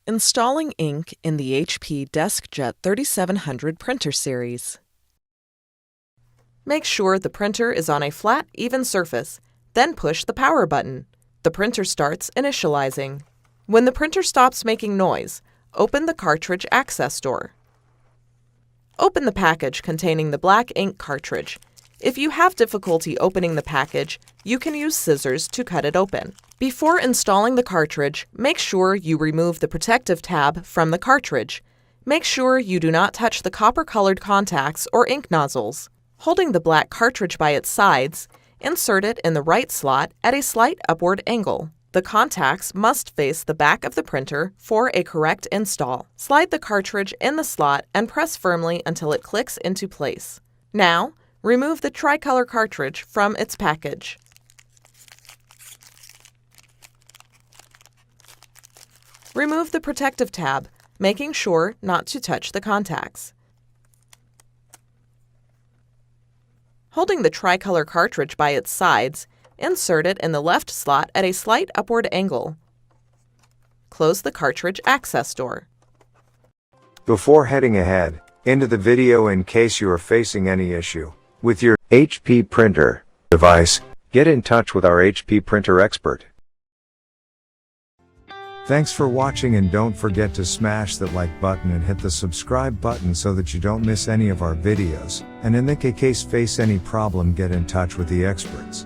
Installing ink in the HP DeskJet 3700 printer series. Make sure the printer is on a flat, even surface, then push the power button. The printer starts initializing. When the printer stops making noise, open the cartridge access door. Open the package containing the black ink cartridge. If you have difficulty opening the package, you can use scissors to cut it open. Before installing the cartridge, make sure you remove the protective tab from the cartridge. Make sure you do not touch the copper-colored contacts or ink nozzles. Holding the black cartridge by its sides, insert it in the right slot at a slight upward angle. The contacts must face the back of the printer for a correct install. Slide the cartridge in the slot and press firmly until it clicks into place. Now, remove the tricolor cartridge from its package. Remove the protective tab, making sure not to touch the contacts. Holding the tricolor cartridge by its sides, insert it in the left slot at a slight upward angle. Close the cartridge access door. Before heading ahead into the video, in case you are facing any issue with your HP printer device, get in touch with our HP printer expert. Thanks for watching, and don't forget to smash that like button and hit the subscribe button so that you don't miss any of our videos, and in the case face any problem, get in touch with the experts.